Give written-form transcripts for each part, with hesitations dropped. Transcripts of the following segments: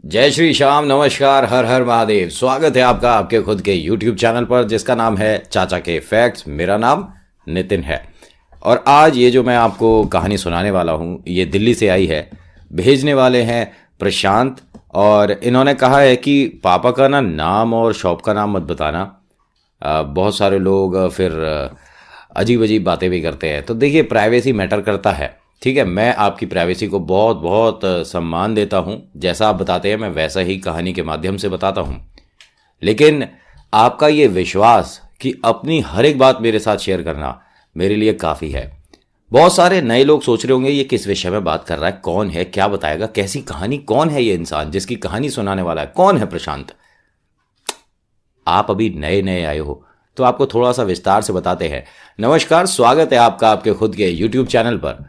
जय श्री श्याम, नमस्कार, हर हर महादेव। स्वागत है आपका आपके खुद के YouTube चैनल पर जिसका नाम है चाचा के फैक्ट्स। मेरा नाम नितिन है और आज ये जो मैं आपको कहानी सुनाने वाला हूँ ये दिल्ली से आई है। भेजने वाले हैं प्रशांत और इन्होंने कहा है कि पापा का नाम और शॉप का नाम मत बताना। बहुत सारे लोग फिर अजीब अजीब बातें भी करते हैं। तो देखिए, प्राइवेसी मैटर करता है, ठीक है। मैं आपकी प्राइवेसी को बहुत बहुत सम्मान देता हूँ। जैसा आप बताते हैं मैं वैसा ही कहानी के माध्यम से बताता हूँ, लेकिन आपका ये विश्वास कि अपनी हर एक बात मेरे साथ शेयर करना मेरे लिए काफ़ी है। बहुत सारे नए लोग सोच रहे होंगे ये किस विषय में बात कर रहा है, कौन है, क्या बताएगा, कैसी कहानी, कौन है ये इंसान जिसकी कहानी सुनाने वाला है, कौन है प्रशांत। आप अभी नए नए आए हो तो आपको थोड़ा सा विस्तार से बताते हैं। नमस्कार, स्वागत है आपका आपके खुद के YouTube चैनल पर।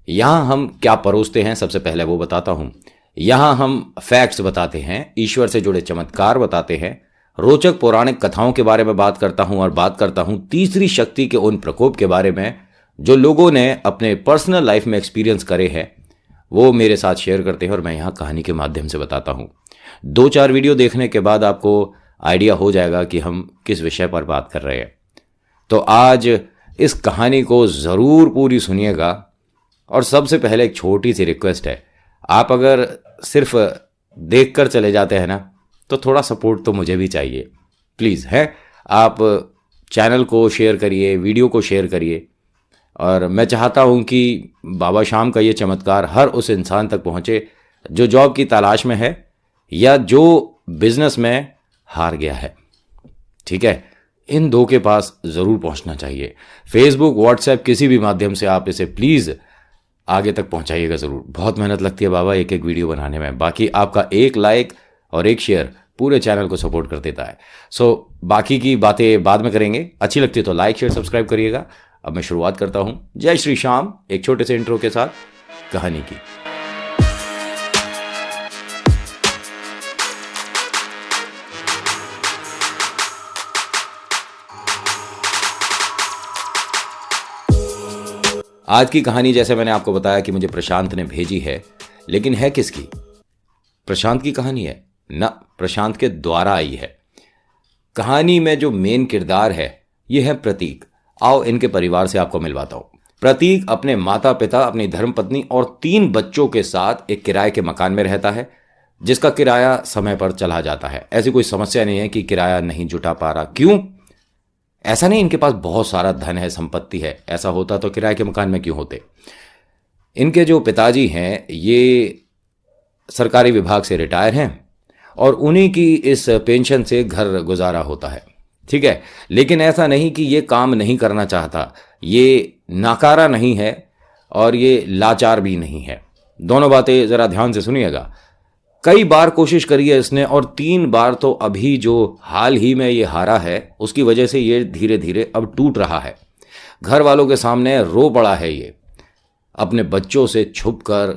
यहाँ हम क्या परोसते हैं सबसे पहले वो बताता हूँ। यहाँ हम फैक्ट्स बताते हैं, ईश्वर से जुड़े चमत्कार बताते हैं, रोचक पौराणिक कथाओं के बारे में बात करता हूँ और बात करता हूँ तीसरी शक्ति के उन प्रकोप के बारे में जो लोगों ने अपने पर्सनल लाइफ में एक्सपीरियंस करे हैं, वो मेरे साथ शेयर करते हैं और मैं यहाँ कहानी के माध्यम से बताता हूँ। 2-4 वीडियो देखने के बाद आपको आइडिया हो जाएगा कि हम किस विषय पर बात कर रहे हैं। तो आज इस कहानी को ज़रूर पूरी सुनिएगा। और सबसे पहले एक छोटी सी रिक्वेस्ट है, आप अगर सिर्फ देखकर चले जाते हैं ना तो थोड़ा सपोर्ट तो मुझे भी चाहिए, प्लीज़ है। आप चैनल को शेयर करिए, वीडियो को शेयर करिए और मैं चाहता हूं कि बाबा शाम का ये चमत्कार हर उस इंसान तक पहुंचे जो जॉब की तलाश में है या जो बिजनेस में हार गया है, ठीक है। इन दो के पास ज़रूर पहुंचना चाहिए। फेसबुक, व्हाट्सएप, किसी भी माध्यम से आप इसे प्लीज़ आगे तक पहुंचाइएगा ज़रूर। बहुत मेहनत लगती है बाबा एक एक वीडियो बनाने में। बाकी आपका एक लाइक और एक शेयर पूरे चैनल को सपोर्ट कर देता है। बाकी की बातें बाद में करेंगे। अच्छी लगती है तो लाइक, शेयर, सब्सक्राइब करिएगा। अब मैं शुरुआत करता हूं जय श्री श्याम एक छोटे से इंट्रो के साथ कहानी की। आज की कहानी जैसे मैंने आपको बताया कि मुझे प्रशांत ने भेजी है, लेकिन है किसकी? प्रशांत की कहानी है ना, प्रशांत के द्वारा आई है। कहानी में जो मेन किरदार है ये है प्रतीक। आओ इनके परिवार से आपको मिलवाता हूं। प्रतीक अपने माता पिता, अपनी धर्मपत्नी और 3 बच्चों के साथ एक किराए के मकान में रहता है जिसका किराया समय पर चला जाता है। ऐसी कोई समस्या नहीं है कि किराया नहीं जुटा पा रहा। क्यों? ऐसा नहीं इनके पास बहुत सारा धन है, संपत्ति है। ऐसा होता तो किराए के मकान में क्यों होते। इनके जो पिताजी हैं ये सरकारी विभाग से रिटायर हैं और उन्हीं की इस पेंशन से घर गुजारा होता है, ठीक है। लेकिन ऐसा नहीं कि ये काम नहीं करना चाहता, ये नाकारा नहीं है और ये लाचार भी नहीं है। दोनों बातें ज़रा ध्यान से सुनिएगा। कई बार कोशिश करी है इसने और 3 बार तो अभी जो हाल ही में ये हारा है उसकी वजह से ये धीरे धीरे अब टूट रहा है। घर वालों के सामने रो पड़ा है ये, अपने बच्चों से छुपकर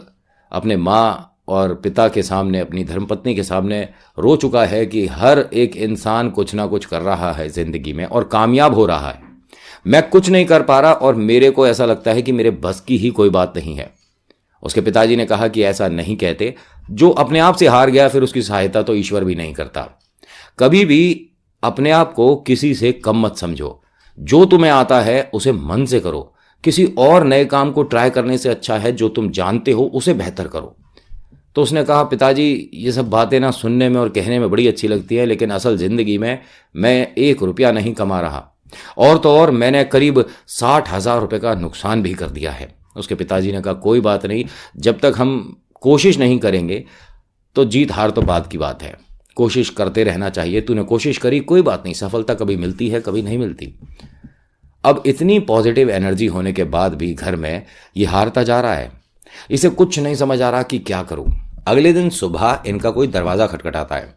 अपने माँ और पिता के सामने, अपनी धर्मपत्नी के सामने रो चुका है कि हर एक इंसान कुछ ना कुछ कर रहा है ज़िंदगी में और कामयाब हो रहा है। मैं कुछ नहीं कर पा रहा और मेरे को ऐसा लगता है कि मेरे बस की ही कोई बात नहीं है। उसके पिताजी ने कहा कि ऐसा नहीं कहते, जो अपने आप से हार गया फिर उसकी सहायता तो ईश्वर भी नहीं करता। कभी भी अपने आप को किसी से कम मत समझो। जो तुम्हें आता है उसे मन से करो। किसी और नए काम को ट्राई करने से अच्छा है जो तुम जानते हो उसे बेहतर करो। तो उसने कहा, पिताजी ये सब बातें ना सुनने में और कहने में बड़ी अच्छी लगती है, लेकिन असल ज़िंदगी में मैं 1 रुपया नहीं कमा रहा और तो और मैंने करीब 60,000 रुपये का नुकसान भी कर दिया है। उसके पिताजी ने कहा, कोई बात नहीं, जब तक हम कोशिश नहीं करेंगे तो जीत हार तो बात की बात है। कोशिश करते रहना चाहिए। तूने कोशिश करी, कोई बात नहीं, सफलता कभी मिलती है कभी नहीं मिलती। अब इतनी पॉजिटिव एनर्जी होने के बाद भी घर में ये हारता जा रहा है। इसे कुछ नहीं समझ आ रहा कि क्या करूं। अगले दिन सुबह इनका कोई दरवाज़ा खटखटाता है।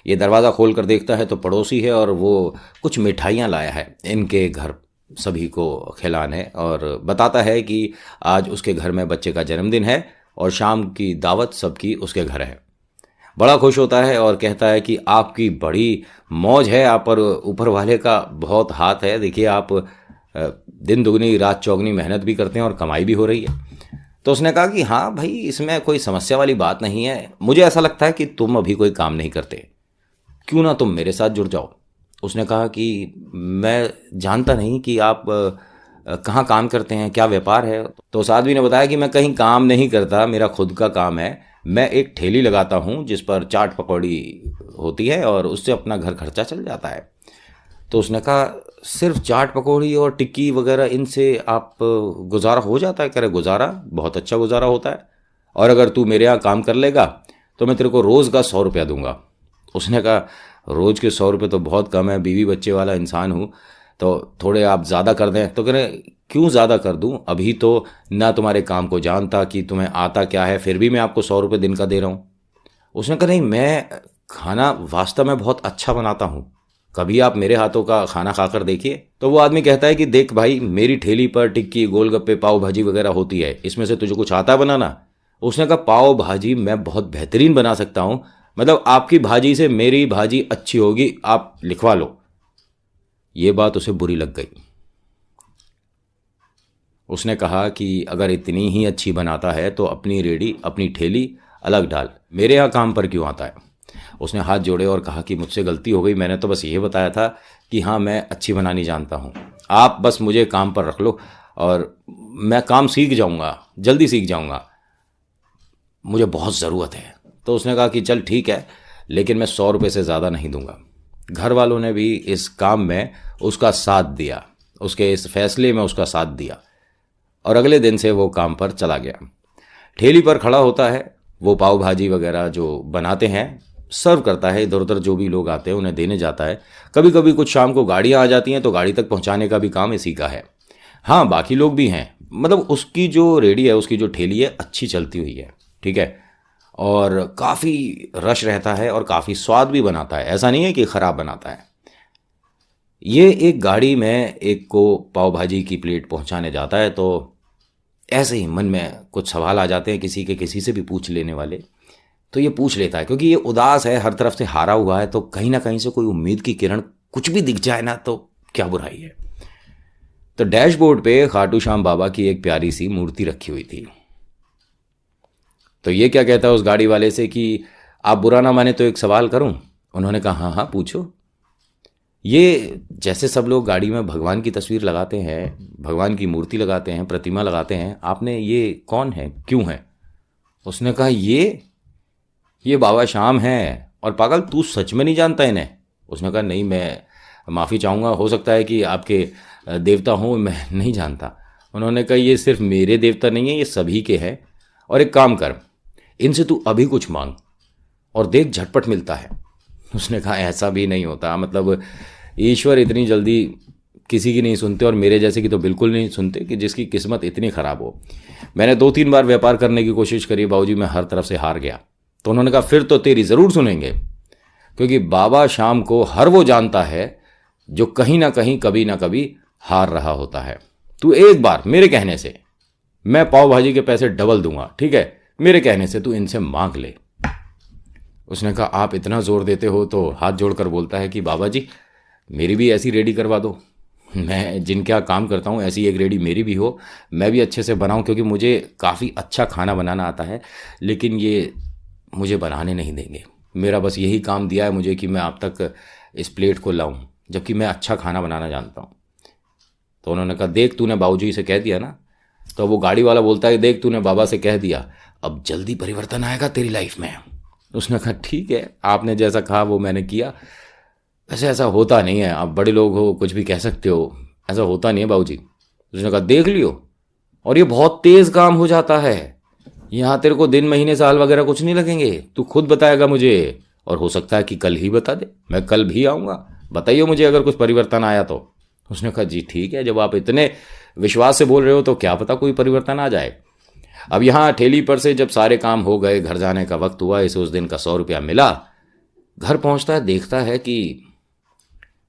ये दरवाज़ा खोल कर देखता है तो पड़ोसी है और वो कुछ मिठाइयाँ लाया है इनके घर सभी को खिलाने और बताता है कि आज उसके घर में बच्चे का जन्मदिन है और शाम की दावत सबकी उसके घर है। बड़ा खुश होता है और कहता है कि आपकी बड़ी मौज है, आप पर ऊपर वाले का बहुत हाथ है। देखिए, आप दिन दुगनी रात चौगनी मेहनत भी करते हैं और कमाई भी हो रही है। तो उसने कहा कि हाँ भाई, इसमें कोई समस्या वाली बात नहीं है, मुझे ऐसा लगता है कि तुम अभी कोई काम नहीं करते, क्यों ना तुम मेरे साथ जुड़ जाओ। उसने कहा कि मैं जानता नहीं कि आप कहाँ काम करते हैं, क्या व्यापार है। तो उस आदमी ने बताया कि मैं कहीं काम नहीं करता, मेरा खुद का काम है, मैं एक ठेली लगाता हूँ जिस पर चाट पकौड़ी होती है और उससे अपना घर खर्चा चल जाता है। तो उसने कहा सिर्फ चाट पकौड़ी और टिक्की वगैरह इनसे आप गुजारा हो जाता है? कह रहे गुजारा, बहुत अच्छा गुजारा होता है, और अगर तू मेरे यहाँ काम कर लेगा तो मैं तेरे को रोज़ का 100 रुपया दूंगा। उसने कहा रोज़ के 100 रुपये तो बहुत कम है, बीवी बच्चे वाला इंसान हूँ, तो थोड़े आप ज़्यादा कर दें। तो कह रहे क्यों ज़्यादा कर दूँ, अभी तो ना तुम्हारे काम को जानता कि तुम्हें आता क्या है, फिर भी मैं आपको 100 रुपये दिन का दे रहा हूँ। उसने कहा नहीं, मैं खाना वास्तव में बहुत अच्छा बनाता हूँ, कभी आप मेरे हाथों का खाना खाकर देखिए। तो वो आदमी कहता है कि देख भाई, मेरी ठेली पर टिक्की, गोलगप्पे, पाव भाजी वगैरह होती है, इसमें से तुझे कुछ आता है बनाना? उसने कहा पाव भाजी मैं बहुत बेहतरीन बना सकता हूँ, मतलब आपकी भाजी से मेरी भाजी अच्छी होगी, आप लिखवा लो। ये बात उसे बुरी लग गई। उसने कहा कि अगर इतनी ही अच्छी बनाता है तो अपनी रेडी, अपनी ठेली अलग डाल, मेरे यहाँ काम पर क्यों आता है? उसने हाथ जोड़े और कहा कि मुझसे गलती हो गई, मैंने तो बस ये बताया था कि हाँ मैं अच्छी बनानी जानता हूँ, आप बस मुझे काम पर रख लो और मैं काम सीख जाऊँगा, जल्दी सीख जाऊँगा, मुझे बहुत ज़रूरत है। तो उसने कहा कि चल ठीक है, लेकिन मैं 100 रुपये से ज़्यादा नहीं दूंगा। घर वालों ने भी इस काम में उसका साथ दिया, उसके इस फैसले में उसका साथ दिया, और अगले दिन से वो काम पर चला गया। ठेली पर खड़ा होता है, वो पाव भाजी वगैरह जो बनाते हैं सर्व करता है, इधर उधर जो भी लोग आते हैं उन्हें देने जाता है। कभी कभी कुछ शाम को गाड़ियाँ आ जाती हैं तो गाड़ी तक पहुँचाने का भी काम इसी का है। हाँ बाकी लोग भी हैं, मतलब उसकी जो रेडी है, उसकी जो ठेली है अच्छी चलती हुई है, ठीक है, और काफ़ी रश रहता है और काफ़ी स्वाद भी बनाता है, ऐसा नहीं है कि ख़राब बनाता है। ये एक गाड़ी में एक को पाव भाजी की प्लेट पहुंचाने जाता है, तो ऐसे ही मन में कुछ सवाल आ जाते हैं, किसी के किसी से भी पूछ लेने वाले। तो ये पूछ लेता है क्योंकि ये उदास है, हर तरफ से हारा हुआ है, तो कहीं ना कहीं से कोई उम्मीद की किरण कुछ भी दिख जाए ना तो क्या बुराई है। तो डैशबोर्ड पे खाटू श्याम बाबा की एक प्यारी सी मूर्ति रखी हुई थी। तो ये क्या कहता है उस गाड़ी वाले से कि आप बुरा ना माने तो एक सवाल करूं? उन्होंने कहा हाँ हाँ पूछो। ये जैसे सब लोग गाड़ी में भगवान की तस्वीर लगाते हैं, भगवान की मूर्ति लगाते हैं, प्रतिमा लगाते हैं, आपने ये कौन है, क्यों है? उसने कहा ये बाबा श्याम हैं। और पागल तू सच में नहीं जानता इन्हें? उसने कहा नहीं, मैं माफ़ी चाहूँगा, हो सकता है कि आपके देवता हों, मैं नहीं जानता। उन्होंने कहा ये सिर्फ मेरे देवता नहीं है, ये सभी के हैं, और एक काम कर, इनसे तू अभी कुछ मांग और देख झटपट मिलता है। उसने कहा ऐसा भी नहीं होता, मतलब ईश्वर इतनी जल्दी किसी की नहीं सुनते, और मेरे जैसे की तो बिल्कुल नहीं सुनते कि जिसकी किस्मत इतनी ख़राब हो। मैंने 2-3 बार व्यापार करने की कोशिश करी बाबूजी, मैं हर तरफ से हार गया। तो उन्होंने कहा फिर तो तेरी ज़रूर सुनेंगे, क्योंकि बाबा शाम को हर वो जानता है जो कहीं ना कहीं कभी ना कभी हार रहा होता है। तू एक बार मेरे कहने से, मैं पाव भाजी के पैसे डबल दूंगा, ठीक है, मेरे कहने से तू इनसे मांग ले। उसने कहा आप इतना जोर देते हो, तो हाथ जोड़कर बोलता है कि बाबा जी मेरी भी ऐसी रेडी करवा दो, मैं जिनके यहाँ काम करता हूँ ऐसी एक रेडी मेरी भी हो, मैं भी अच्छे से बनाऊँ, क्योंकि मुझे काफ़ी अच्छा खाना बनाना आता है, लेकिन ये मुझे बनाने नहीं देंगे। मेरा बस यही काम दिया है मुझे कि मैं आप तक इस प्लेट को लाऊं, जबकि मैं अच्छा खाना बनाना जानता हूं। तो उन्होंने कहा देख तूने बाबूजी से कह दिया ना। तो वो गाड़ी वाला बोलता है देख तूने बाबा से कह दिया, अब जल्दी परिवर्तन आएगा तेरी लाइफ में। उसने कहा ठीक है, आपने जैसा कहा वो मैंने किया। वैसे ऐसा होता नहीं है, आप बड़े लोग हो, कुछ भी कह सकते हो, ऐसा होता नहीं है बाबूजी। उसने कहा देख लियो, और ये बहुत तेज़ काम हो जाता है, यहाँ तेरे को दिन महीने साल वगैरह कुछ नहीं लगेंगे, तू खुद बताएगा मुझे, और हो सकता है कि कल ही बता दे, मैं कल भी आऊँगा, बताइए मुझे अगर कुछ परिवर्तन आया तो। उसने कहा जी ठीक है, जब आप इतने विश्वास से बोल रहे हो तो क्या पता कोई परिवर्तन आ जाए। अब यहाँ ठेली पर से जब सारे काम हो गए, घर जाने का वक्त हुआ, इसे उस दिन का 100 रुपया मिला। घर पहुँचता है, देखता है कि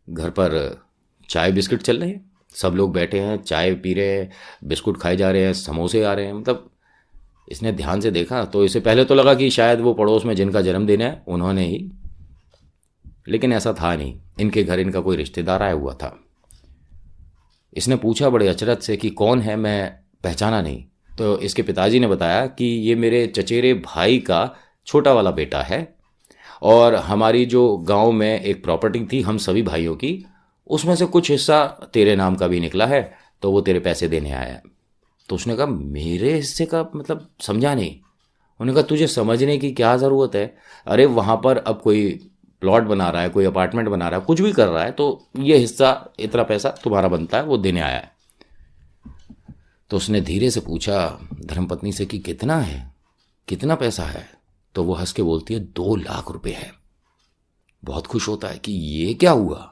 घर पर चाय बिस्किट चल रहे हैं, सब लोग बैठे हैं, चाय पी रहे हैं, बिस्कुट खाए जा रहे हैं, समोसे आ रहे हैं। मतलब इसने ध्यान से देखा तो इसे पहले तो लगा कि शायद वो पड़ोस में जिनका जन्मदिन है उन्होंने ही, लेकिन ऐसा था नहीं, इनके घर इनका कोई रिश्तेदार आया हुआ था। इसने पूछा बड़े अचरज से कि कौन है, मैं पहचाना नहीं। तो इसके पिताजी ने बताया कि ये मेरे चचेरे भाई का छोटा वाला बेटा है, और हमारी जो गांव में एक प्रॉपर्टी थी हम सभी भाइयों की, उसमें से कुछ हिस्सा तेरे नाम का भी निकला है, तो वो तेरे पैसे देने आया है। तो उसने कहा मेरे हिस्से का मतलब समझा नहीं। उन्होंने कहा तुझे समझने की क्या ज़रूरत है, अरे वहाँ पर अब कोई प्लॉट बना रहा है, कोई अपार्टमेंट बना रहा है, कुछ भी कर रहा है, तो ये हिस्सा इतना पैसा तुम्हारा बनता है, वो देने आया है। तो उसने धीरे से पूछा धर्मपत्नी से कि कितना है, कितना पैसा है। तो वो हंस के बोलती है 2 लाख रुपए है। बहुत खुश होता है कि ये क्या हुआ,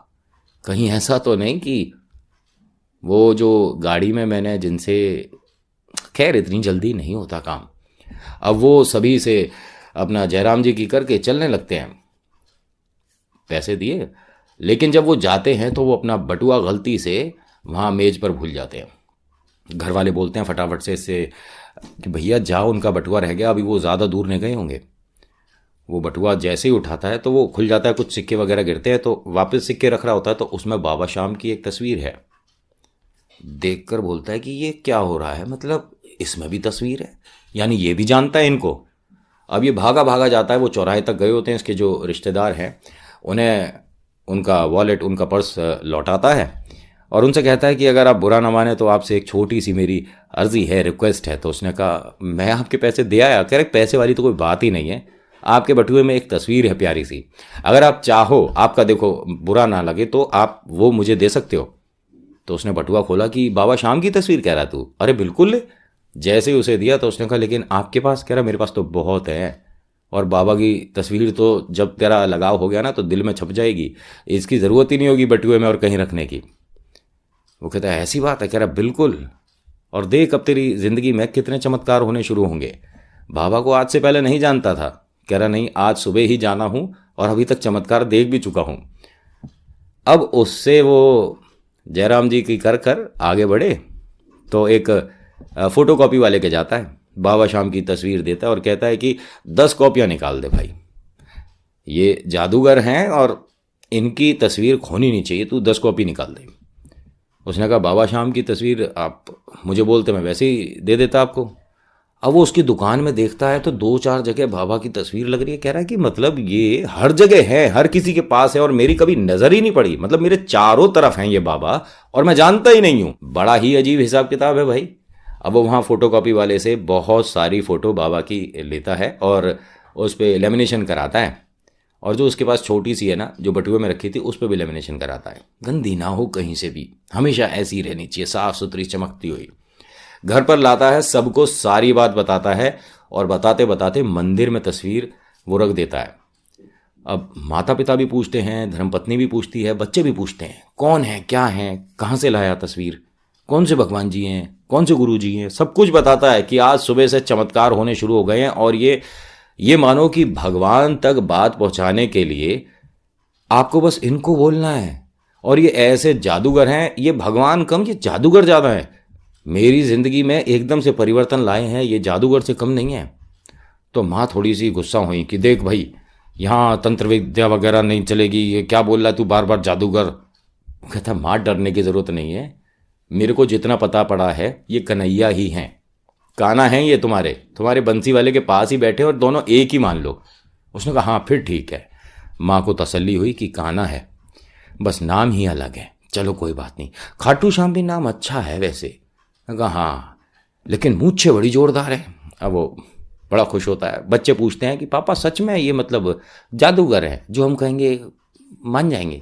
कहीं ऐसा तो नहीं कि वो जो गाड़ी में मैंने जिनसे, खैर इतनी जल्दी नहीं होता काम। अब वो सभी से अपना जयराम जी की करके चलने लगते हैं, पैसे दिए, लेकिन जब वो जाते हैं तो वो अपना बटुआ गलती से वहाँ मेज पर भूल जाते हैं। घर वाले बोलते हैं फटाफट से इससे कि भैया जाओ, उनका बटुआ रह गया, अभी वो ज़्यादा दूर नहीं गए होंगे। वो बटुआ जैसे ही उठाता है तो वो खुल जाता है, कुछ सिक्के वगैरह गिरते हैं, तो वापस सिक्के रख रहा होता है, तो उसमें बाबा श्याम की एक तस्वीर है। देखकर बोलता है कि ये क्या हो रहा है, मतलब इसमें भी तस्वीर है, यानी ये भी जानता है इनको। अब ये भागा भागा जाता है, वो चौराहे तक गए होते हैं, इसके जो रिश्तेदार हैं उन्हें उनका वॉलेट, उनका पर्स लौटाता है और उनसे कहता है कि अगर आप बुरा ना माने तो आपसे एक छोटी सी मेरी अर्जी है, रिक्वेस्ट है। तो उसने कहा मैं आपके पैसे दे आया। कह रहे पैसे वाली तो कोई बात ही नहीं है, आपके बटुए में एक तस्वीर है प्यारी सी, अगर आप चाहो, आपका देखो बुरा ना लगे तो आप वो मुझे दे सकते हो। तो उसने बटुआ खोला कि बाबा श्याम की तस्वीर कह रहा तू, अरे बिल्कुल ले। जैसे ही उसे दिया तो उसने कहा लेकिन आपके पास, कह रहा मेरे पास तो बहुत है, और बाबा की तस्वीर तो जब तेरा लगाव हो गया ना तो दिल में छप जाएगी, इसकी ज़रूरत ही नहीं होगी बटुए में और कहीं रखने की। वो कहता है ऐसी बात है, कह रहा बिल्कुल, और देख अब तेरी ज़िंदगी में कितने चमत्कार होने शुरू होंगे। बाबा को आज से पहले नहीं जानता था, कह रहा नहीं आज सुबह ही जाना हूँ और अभी तक चमत्कार देख भी चुका हूँ। अब उससे वो जयराम जी की कर कर आगे बढ़े तो एक फोटोकॉपी वाले के जाता है, बाबा श्याम की तस्वीर देता है और कहता है कि 10 कॉपियाँ निकाल दे भाई, ये जादूगर हैं और इनकी तस्वीर खोनी नहीं चाहिए, तू 10 कॉपी निकाल दे। उसने कहा बाबा श्याम की तस्वीर आप मुझे बोलते मैं वैसे ही दे देता आपको। अब वो उसकी दुकान में देखता है तो 2-4 जगह बाबा की तस्वीर लग रही है, कह रहा है कि मतलब ये हर जगह है, हर किसी के पास है और मेरी कभी नजर ही नहीं पड़ी, मतलब मेरे चारों तरफ हैं ये बाबा और मैं जानता ही नहीं हूं। बड़ा ही अजीब हिसाब किताब है भाई। अब वो वहाँ फोटोकॉपी वाले से बहुत सारी फ़ोटो बाबा की लेता है और उस पर लेमिनेशन कराता है, और जो उसके पास छोटी सी है ना जो बटुए में रखी थी उस पर भी लेमिनेशन कराता है। गंदी ना हो कहीं से भी, हमेशा ऐसी रहनी चाहिए, साफ़ सुथरी चमकती हुई। घर पर लाता है, सबको सारी बात बताता है और बताते बताते मंदिर में तस्वीर वो रख देता है। अब माता पिता भी पूछते हैं, धर्मपत्नी भी पूछती है, बच्चे भी पूछते हैं कौन है, क्या है, कहाँ से लाया तस्वीर, कौन से भगवान जी हैं, कौन से गुरु जी हैं। सब कुछ बताता है कि आज सुबह से चमत्कार होने शुरू हो गए हैं और ये मानो कि भगवान तक बात पहुंचाने के लिए आपको बस इनको बोलना है, और ये ऐसे जादूगर हैं, ये भगवान कम ये जादूगर ज़्यादा है। मेरी ज़िंदगी में एकदम से परिवर्तन लाए हैं, ये जादूगर से कम नहीं है। तो माँ थोड़ी सी गुस्सा हुई कि देख भाई यहाँ तंत्र विद्या वगैरह नहीं चलेगी, ये क्या बोल रहा है तू बार बार जादूगर। कहता माँ डरने की ज़रूरत नहीं है, मेरे को जितना पता पड़ा है ये कन्हैया ही हैं, काना हैं ये तुम्हारे बंसी वाले के पास ही बैठे और दोनों एक ही मान लो। उसने कहा हाँ फिर ठीक है। माँ को तसल्ली हुई कि काना है, बस नाम ही अलग है, चलो कोई बात नहीं। खाटू श्याम भी नाम अच्छा है वैसे। कहा हाँ लेकिन मूंछें बड़ी जोरदार है। अब वो बड़ा खुश होता है। बच्चे पूछते हैं कि पापा सच में ये मतलब जादूगर है, जो हम कहेंगे मान जाएंगे।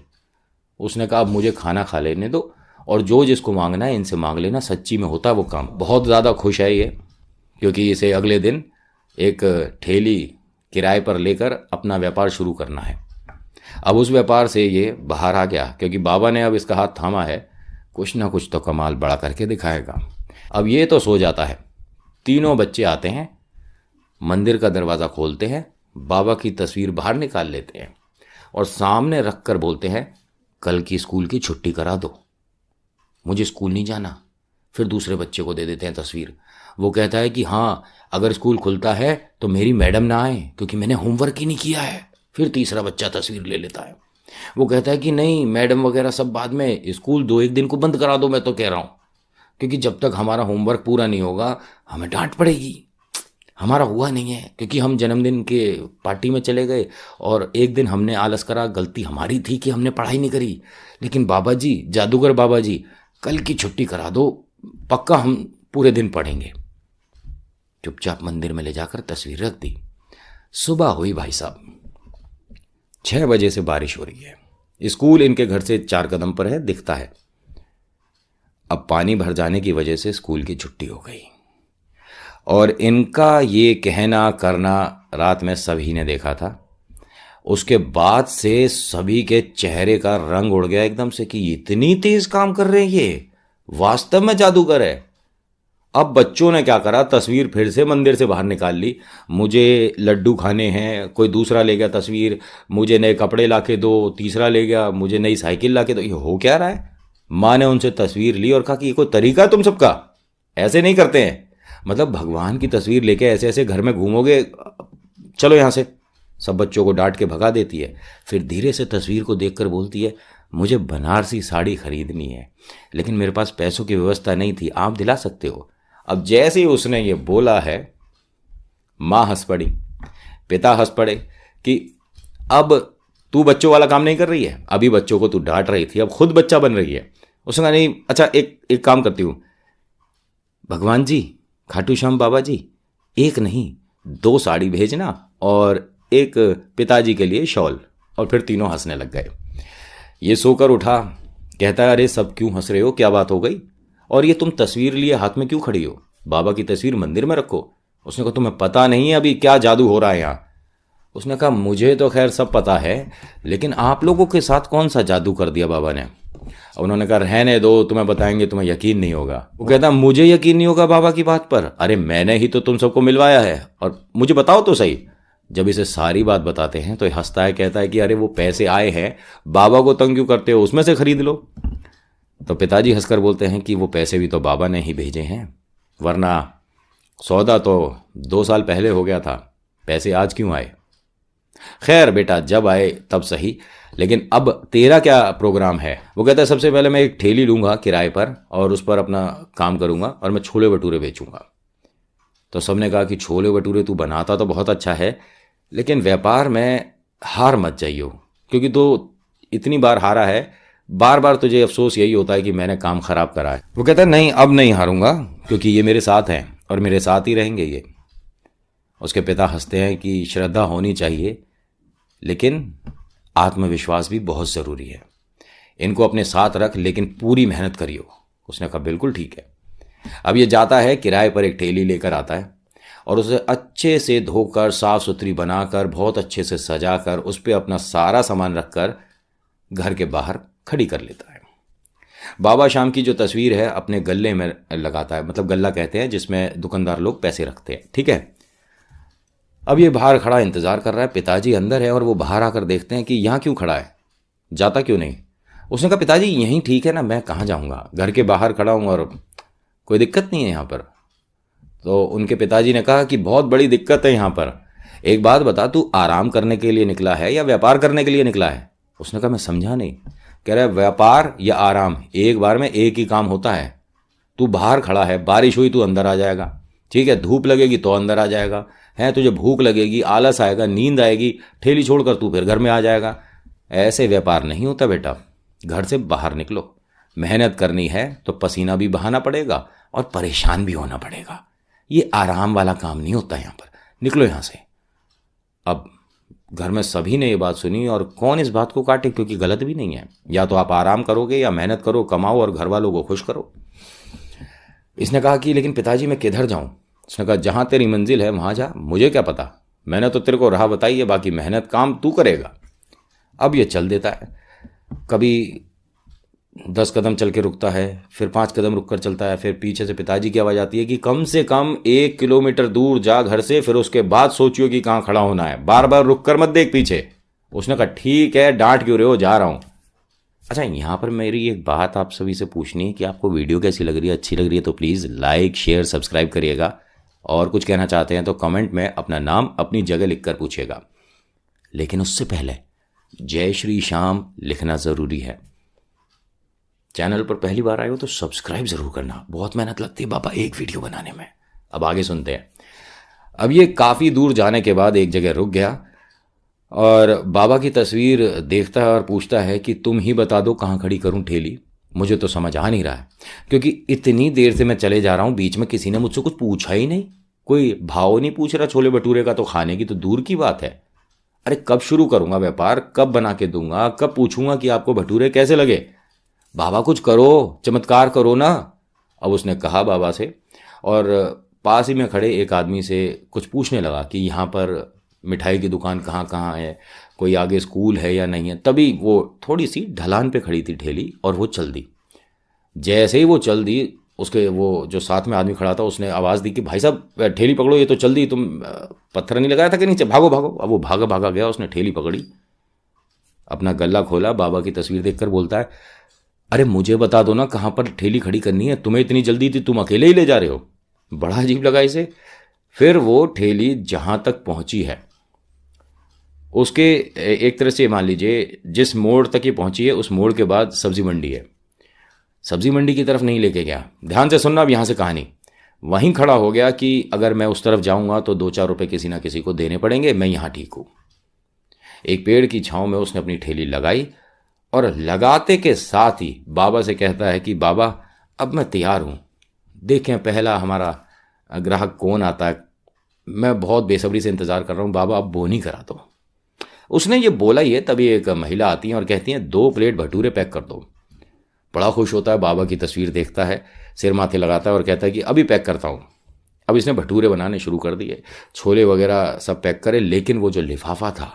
उसने कहा अब मुझे खाना खा लेने दो और जो जिसको मांगना है इनसे मांग लेना, सच्ची में होता है वो काम। बहुत ज़्यादा खुश है ये, क्योंकि इसे अगले दिन एक ठेली किराए पर लेकर अपना व्यापार शुरू करना है। अब उस व्यापार से ये बाहर आ गया, क्योंकि बाबा ने अब इसका हाथ थामा है, कुछ ना कुछ तो कमाल बड़ा करके दिखाएगा। अब ये तो सो जाता है। तीनों बच्चे आते हैं, मंदिर का दरवाज़ा खोलते हैं, बाबा की तस्वीर बाहर निकाल लेते हैं और सामने रख कर बोलते हैं कल की स्कूल की छुट्टी करा दो, मुझे स्कूल नहीं जाना। फिर दूसरे बच्चे को दे देते हैं तस्वीर। वो कहता है कि हाँ अगर स्कूल खुलता है तो मेरी मैडम ना आए क्योंकि मैंने होमवर्क ही नहीं किया है। फिर तीसरा बच्चा तस्वीर ले लेता है। वो कहता है कि नहीं मैडम वगैरह सब बाद में, स्कूल 2-1 दिन को बंद करा दो, मैं तो कह रहा हूँ। क्योंकि जब तक हमारा होमवर्क पूरा नहीं होगा हमें डांट पड़ेगी। हमारा हुआ नहीं है क्योंकि हम जन्मदिन के पार्टी में चले गए और एक दिन हमने आलस करा, गलती हमारी थी कि हमने पढ़ाई नहीं करी। लेकिन बाबा जी, जादूगर बाबा जी, कल की छुट्टी करा दो, पक्का हम पूरे दिन पढ़ेंगे। चुपचाप मंदिर में ले जाकर तस्वीर रख दी। सुबह हुई भाई साहब, 6 बजे से बारिश हो रही है। स्कूल इनके घर से 4 कदम पर है, दिखता है। अब पानी भर जाने की वजह से स्कूल की छुट्टी हो गई और इनका ये कहना करना रात में सभी ने देखा था। उसके बाद से सभी के चेहरे का रंग उड़ गया एकदम से कि इतनी तेज काम कर रहे हैं, ये वास्तव में जादूगर है। अब बच्चों ने क्या करा, तस्वीर फिर से मंदिर से बाहर निकाल ली। मुझे लड्डू खाने हैं, कोई दूसरा ले गया तस्वीर, मुझे नए कपड़े ला के दो, तीसरा ले गया मुझे नई साइकिल ला के दो। ये हो क्या रहा है? माँ ने उनसे तस्वीर ली और कहा कि ये कोई तरीका है तुम सबका, ऐसे नहीं करते हैं। मतलब भगवान की तस्वीर लेके ऐसे ऐसे घर में घूमोगे, चलो यहाँ से। सब बच्चों को डांट के भगा देती है। फिर धीरे से तस्वीर को देखकर बोलती है, मुझे बनारसी साड़ी खरीदनी है लेकिन मेरे पास पैसों की व्यवस्था नहीं थी, आप दिला सकते हो? अब जैसे ही उसने ये बोला है, माँ हंस पड़ी, पिता हंस पड़े कि अब तू बच्चों वाला काम नहीं कर रही है। अभी बच्चों को तू डांट रही थी, अब खुद बच्चा बन रही है। उसने कहा नहीं, अच्छा एक काम करती हूँ, भगवान जी, खाटू श्याम बाबा जी, एक नहीं 2 साड़ी भेजना और एक पिताजी के लिए शॉल। और फिर तीनों हंसने लग गए। ये सोकर उठा, कहता है अरे सब क्यों हंस रहे हो, क्या बात हो गई? और ये तुम तस्वीर लिए हाथ में क्यों खड़ी हो? बाबा की तस्वीर मंदिर में रखो। उसने कहा तुम्हें पता नहीं है अभी क्या जादू हो रहा है यहाँ? उसने कहा मुझे तो खैर सब पता है, लेकिन आप लोगों के साथ कौन सा जादू कर दिया बाबा ने? उन्होंने कहा रहने दो, तुम्हें बताएंगे, तुम्हें यकीन नहीं होगा। वो कहता मुझे यकीन नहीं होगा बाबा की बात पर, अरे मैंने ही तो तुम सबको मिलवाया है और मुझे बताओ तो सही। जब इसे सारी बात बताते हैं तो ये हंसता है, कहता है कि अरे वो पैसे आए हैं, बाबा को तंग क्यों करते हो, उसमें से खरीद लो। तो पिताजी हंसकर बोलते हैं कि वो पैसे भी तो बाबा ने ही भेजे हैं, वरना सौदा तो 2 साल पहले हो गया था, पैसे आज क्यों आए? खैर बेटा, जब आए तब सही, लेकिन अब तेरा क्या प्रोग्राम है? वो कहता है सबसे पहले मैं एक ठेली लूंगा किराए पर और उस पर अपना काम करूंगा और मैं छोले भटूरे बेचूंगा। तो सबने कहा कि छोले भटूरे तू बनाता तो बहुत अच्छा है, लेकिन व्यापार में हार मत जाइयो, क्योंकि तो इतनी बार हारा है, बार बार तुझे अफसोस यही होता है कि मैंने काम खराब करा है। वो कहता है नहीं, अब नहीं हारूंगा, क्योंकि ये मेरे साथ हैं और मेरे साथ ही रहेंगे ये। उसके पिता हंसते हैं कि श्रद्धा होनी चाहिए, लेकिन आत्मविश्वास भी बहुत ज़रूरी है। इनको अपने साथ रख, लेकिन पूरी मेहनत करियो। उसने कहा बिल्कुल ठीक है। अब ये जाता है, किराए पर एक ठेली लेकर आता है और उसे अच्छे से धोकर, साफ सुथरी बनाकर, बहुत अच्छे से सजाकर, उस पर अपना सारा सामान रखकर घर के बाहर खड़ी कर लेता है। बाबा शाम की जो तस्वीर है अपने गल्ले में लगाता है, मतलब गल्ला कहते हैं जिसमें दुकानदार लोग पैसे रखते हैं, ठीक है। अब ये बाहर खड़ा इंतजार कर रहा है। पिताजी अंदर है और वो बाहर आकर देखते हैं कि यहाँ क्यों खड़ा है, जाता क्यों नहीं? उसने कहा पिताजी यहीं ठीक है ना, मैं कहाँ जाऊँगा, घर के बाहर खड़ा हूँ और कोई दिक्कत नहीं है यहाँ पर। तो उनके पिताजी ने कहा कि बहुत बड़ी दिक्कत है यहाँ पर, एक बात बता, तू आराम करने के लिए निकला है या व्यापार करने के लिए निकला है? उसने कहा मैं समझा नहीं। कह रहा है व्यापार या आराम एक बार में एक ही काम होता है। तू बाहर खड़ा है, बारिश हुई तू अंदर आ जाएगा, ठीक है, धूप लगेगी तो अंदर आ जाएगा, है तुझे भूख लगेगी, आलस आएगा, नींद आएगी, ठेली छोड़कर तू फिर घर में आ जाएगा। ऐसे व्यापार नहीं होता बेटा, घर से बाहर निकलो। मेहनत करनी है तो पसीना भी बहाना पड़ेगा और परेशान भी होना पड़ेगा। ये आराम वाला काम नहीं होता यहाँ पर, निकलो यहाँ से। अब घर में सभी ने ये बात सुनी और कौन इस बात को काटे, क्योंकि गलत भी नहीं है। या तो आप आराम करोगे या मेहनत करो, कमाओ और घर वालों को खुश करो। इसने कहा कि लेकिन पिताजी मैं किधर जाऊं? उसने कहा जहां तेरी मंजिल है वहां जा, मुझे क्या पता, मैंने तो तेरे को राह बताई है, बाकी मेहनत काम तू करेगा। अब ये चल देता है, कभी 10 कदम चल के रुकता है, फिर 5 कदम रुक कर चलता है, फिर पीछे से पिताजी की आवाज़ आती है कि कम से कम 1 किलोमीटर दूर जा घर से, फिर उसके बाद सोचियो कि कहाँ खड़ा होना है, बार बार रुक कर मत देख पीछे। उसने कहा ठीक है, डांट क्यों रहे हो, जा रहा हूँ। अच्छा, यहाँ पर मेरी एक बात आप सभी से पूछनी है कि आपको वीडियो कैसी लग रही है? अच्छी लग रही है तो प्लीज़ लाइक शेयर सब्सक्राइब करिएगा, और कुछ कहना चाहते हैं तो कमेंट में अपना नाम अपनी जगह लिखकर पूछिएगा। लेकिन उससे पहले जय श्री श्याम लिखना ज़रूरी है। चैनल पर पहली बार आए हो तो सब्सक्राइब ज़रूर करना, बहुत मेहनत लगती है बाबा एक वीडियो बनाने में। अब आगे सुनते हैं। अब ये काफ़ी दूर जाने के बाद एक जगह रुक गया और बाबा की तस्वीर देखता है और पूछता है कि तुम ही बता दो कहाँ खड़ी करूँ ठेली, मुझे तो समझ आ नहीं रहा है, क्योंकि इतनी देर से मैं चले जा रहा हूँ, बीच में किसी ने मुझसे कुछ पूछा ही नहीं, कोई भाव नहीं पूछ रहा छोले भटूरे का, तो खाने की तो दूर की बात है। अरे कब शुरू करूँगा व्यापार, कब बना के दूंगा, कब पूछूंगा कि आपको भटूरे कैसे लगे, बाबा कुछ करो, चमत्कार करो ना। अब उसने कहा बाबा से, और पास ही में खड़े एक आदमी से कुछ पूछने लगा कि यहाँ पर मिठाई की दुकान कहाँ कहाँ है, कोई आगे स्कूल है या नहीं है। तभी वो थोड़ी सी ढलान पे खड़ी थी ठेली और वो चल दी। जैसे ही वो चल दी, उसके वो जो साथ में आदमी खड़ा था उसने आवाज़ दी कि भाई साहब ठेली पकड़ो, ये तो चल दी, तुम पत्थर नहीं लगाया था कि नीचे, भागो भागो। अब वो भागा भागा गया, उसने ठेली पकड़ी, अपना गला खोला, बाबा की तस्वीर देखकर बोलता है अरे मुझे बता दो ना कहाँ पर ठेली खड़ी करनी है, तुम्हें इतनी जल्दी थी, तुम अकेले ही ले जा रहे हो। बड़ा अजीब लगा इसे। फिर वो ठेली जहाँ तक पहुँची है उसके एक तरह से मान लीजिए जिस मोड़ तक ये पहुँची है उस मोड़ के बाद सब्जी मंडी है, सब्जी मंडी की तरफ नहीं लेके गया। ध्यान से सुनना अब यहाँ से कहानी। वहीं खड़ा हो गया कि अगर मैं उस तरफ जाऊँगा तो 2-4 रुपये किसी ना किसी को देने पड़ेंगे, मैं यहाँ ठीक हूँ। एक पेड़ की छाँव में उसने अपनी ठेली लगाई और लगाते के साथ ही बाबा से कहता है कि बाबा अब मैं तैयार हूँ, देखें पहला हमारा ग्राहक कौन आता है, मैं बहुत बेसब्री से इंतज़ार कर रहा हूँ, बाबा अब बोनी करा दो। उसने ये बोला ही है, तभी एक महिला आती है और कहती हैं 2 प्लेट भटूरे पैक कर दो। बड़ा खुश होता है, बाबा की तस्वीर देखता है, सिर माथे लगाता है और कहता है कि अभी पैक करता हूँ। अब इसने भटूरे बनाने शुरू कर दिए, छोले वगैरह सब पैक करे, लेकिन वो जो लिफाफा था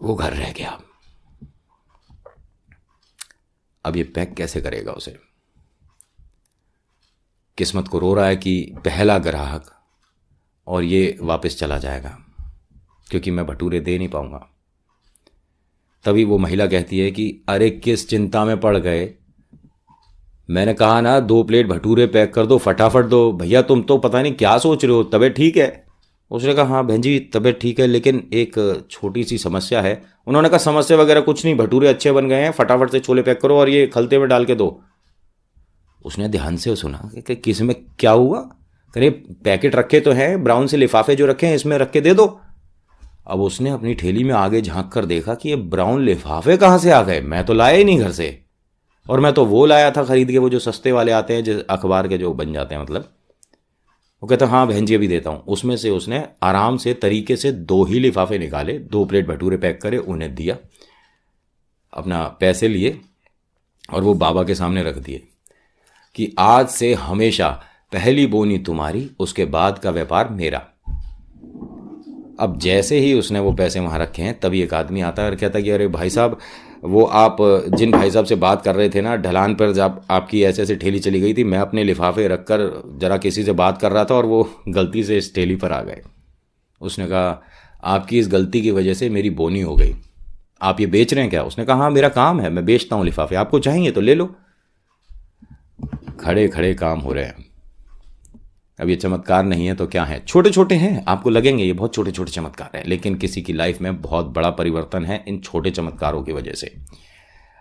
वो घर रह गया। अब ये पैक कैसे करेगा उसे। किस्मत को रो रहा है कि पहला ग्राहक और ये वापस चला जाएगा क्योंकि मैं भटूरे दे नहीं पाऊंगा। तभी वो महिला कहती है कि अरे किस चिंता में पड़ गए, मैंने कहा ना 2 प्लेट भटूरे पैक कर दो, फटाफट दो। भैया तुम तो पता नहीं क्या सोच रहे हो, तबीयत ठीक है। उसने कहा हाँ बहन जी तबीयत ठीक है, लेकिन एक छोटी सी समस्या है। उन्होंने कहा समस्या वगैरह कुछ नहीं, भटूरे अच्छे बन गए हैं, फटाफट से छोले पैक करो और ये खलते में डाल के दो। उसने ध्यान से सुना कि किस में क्या हुआ। कह पैकेट रखे तो हैं, ब्राउन से लिफाफे जो रखे हैं इसमें रख के दे दो। अब उसने अपनी ठेली में आगे झांक कर देखा कि ये ब्राउन लिफाफे कहाँ से आ गए, मैं तो लाया ही नहीं घर से, और मैं तो वो लाया था खरीद के, वो जो सस्ते वाले आते हैं जो अखबार के जो बन जाते हैं मतलब। वो कहता हाँ बहन जी अभी देता हूँ। उसमें से उसने आराम से तरीके से 2 ही लिफाफे निकाले, 2 प्लेट भटूरे पैक करे, उन्हें दिया, अपना पैसे लिए और वो बाबा के सामने रख दिए कि आज से हमेशा पहली बोनी तुम्हारी, उसके बाद का व्यापार मेरा। अब जैसे ही उसने वो पैसे वहाँ रखे हैं तभी एक आदमी आता है और कहता है कि अरे भाई साहब, वो आप जिन भाई साहब से बात कर रहे थे ना, ढलान पर जब आपकी ऐसे ऐसे ठेली चली गई थी, मैं अपने लिफाफे रखकर जरा किसी से बात कर रहा था और वो गलती से इस ठेली पर आ गए। उसने कहा आपकी इस गलती की वजह से मेरी बोनी हो गई, आप ये बेच रहे हैं क्या? उसने कहा हाँ मेरा काम है, मैं बेचता हूँ लिफाफे, आपको चाहिए तो ले लो। खड़े खड़े काम हो रहे हैं। अब ये चमत्कार नहीं है तो क्या है, छोटे छोटे हैं, आपको लगेंगे ये बहुत छोटे छोटे चमत्कार हैं, लेकिन किसी की लाइफ में बहुत बड़ा परिवर्तन है इन छोटे चमत्कारों की वजह से।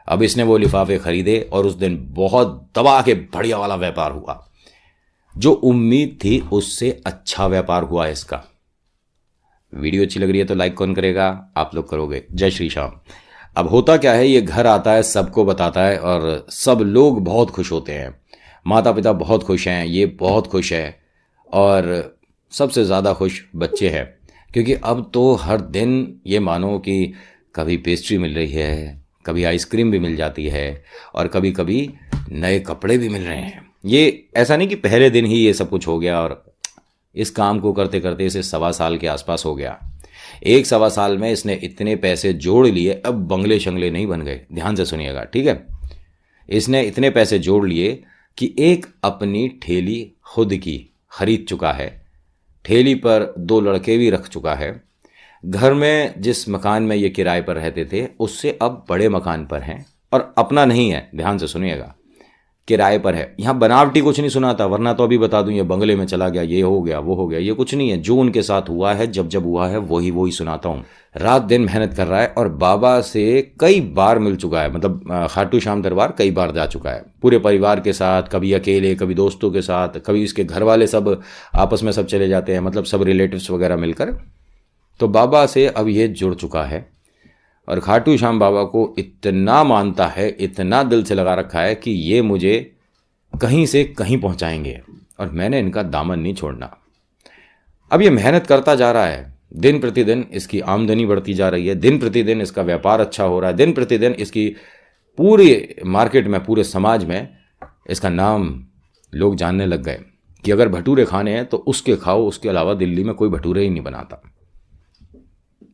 अब इसने वो लिफाफे खरीदे और उस दिन बहुत दबा के बढ़िया वाला व्यापार हुआ, जो उम्मीद थी उससे अच्छा व्यापार हुआ इसका। वीडियो अच्छी लग रही है तो लाइक कौन करेगा? आप लोग करोगे। जय श्री श्याम। अब होता क्या है, ये घर आता है, सबको बताता है और सब लोग बहुत खुश होते हैं, माता पिता बहुत खुश हैं, ये बहुत खुश है और सबसे ज़्यादा खुश बच्चे हैं, क्योंकि अब तो हर दिन ये मानो कि कभी पेस्ट्री मिल रही है, कभी आइसक्रीम भी मिल जाती है और कभी कभी नए कपड़े भी मिल रहे हैं। ये ऐसा नहीं कि पहले दिन ही ये सब कुछ हो गया, और इस काम को करते करते इसे 1.25 साल के आसपास हो गया। 1-1.25 साल में इसने इतने पैसे जोड़ लिए, अब बंगले शंगले नहीं बन गए, ध्यान से सुनिएगा ठीक है। इसने इतने पैसे जोड़ लिए कि एक अपनी ठेली खुद की खरीद चुका है, ठेली पर 2 लड़के भी रख चुका है, घर में जिस मकान में ये किराए पर रहते थे उससे अब बड़े मकान पर हैं और अपना नहीं है, ध्यान से सुनिएगा। किराए पर है। यहाँ बनावटी कुछ नहीं सुनाता, वरना तो अभी बता दूं ये बंगले में चला गया, ये हो गया, वो हो गया, ये कुछ नहीं है। जो उनके साथ हुआ है, जब जब हुआ है, वही वही सुनाता हूँ। रात दिन मेहनत कर रहा है और बाबा से कई बार मिल चुका है, मतलब खाटू श्याम दरबार कई बार जा चुका है पूरे परिवार के साथ, कभी अकेले, कभी दोस्तों के साथ, कभी इसके घर वाले सब आपस में सब चले जाते हैं, मतलब सब रिलेटिव्स वगैरह मिलकर। तो बाबा से अब ये जुड़ चुका है और खाटू श्याम बाबा को इतना मानता है, इतना दिल से लगा रखा है कि ये मुझे कहीं से कहीं पहुंचाएंगे और मैंने इनका दामन नहीं छोड़ना। अब ये मेहनत करता जा रहा है, दिन प्रतिदिन इसकी आमदनी बढ़ती जा रही है, दिन प्रतिदिन इसका व्यापार अच्छा हो रहा है, दिन प्रतिदिन इसकी पूरे मार्केट में, पूरे समाज में इसका नाम लोग जानने लग गए कि अगर भटूरे खाने हैं तो उसके खाओ, उसके अलावा दिल्ली में कोई भटूरे ही नहीं बनाता।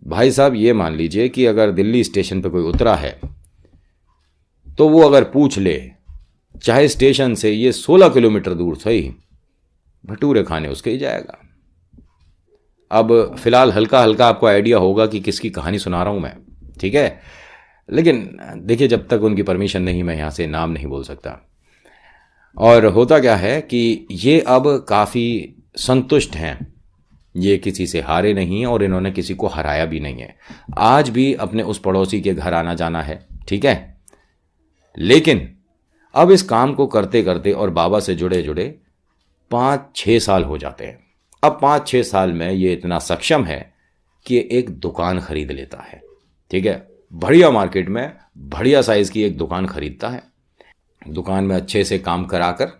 भाई साहब ये मान लीजिए कि अगर दिल्ली स्टेशन पर कोई उतरा है तो वो अगर पूछ ले, चाहे स्टेशन से ये 16 किलोमीटर दूर सही, भटूरे खाने उसके ही जाएगा। अब फिलहाल हल्का हल्का आपको आइडिया होगा कि किसकी कहानी सुना रहा हूं मैं, ठीक है। लेकिन देखिए, जब तक उनकी परमिशन नहीं, मैं यहां से नाम नहीं बोल सकता। और होता क्या है कि ये अब काफ़ी संतुष्ट हैं, ये किसी से हारे नहीं और इन्होंने किसी को हराया भी नहीं है। आज भी अपने उस पड़ोसी के घर आना जाना है, ठीक है। लेकिन अब इस काम को करते करते और बाबा से जुड़े जुड़े 5-6 साल हो जाते हैं। अब 5-6 साल में ये इतना सक्षम है कि एक दुकान खरीद लेता है, ठीक है। बढ़िया मार्केट में बढ़िया साइज की एक दुकान खरीदता है। दुकान में अच्छे से काम कराकर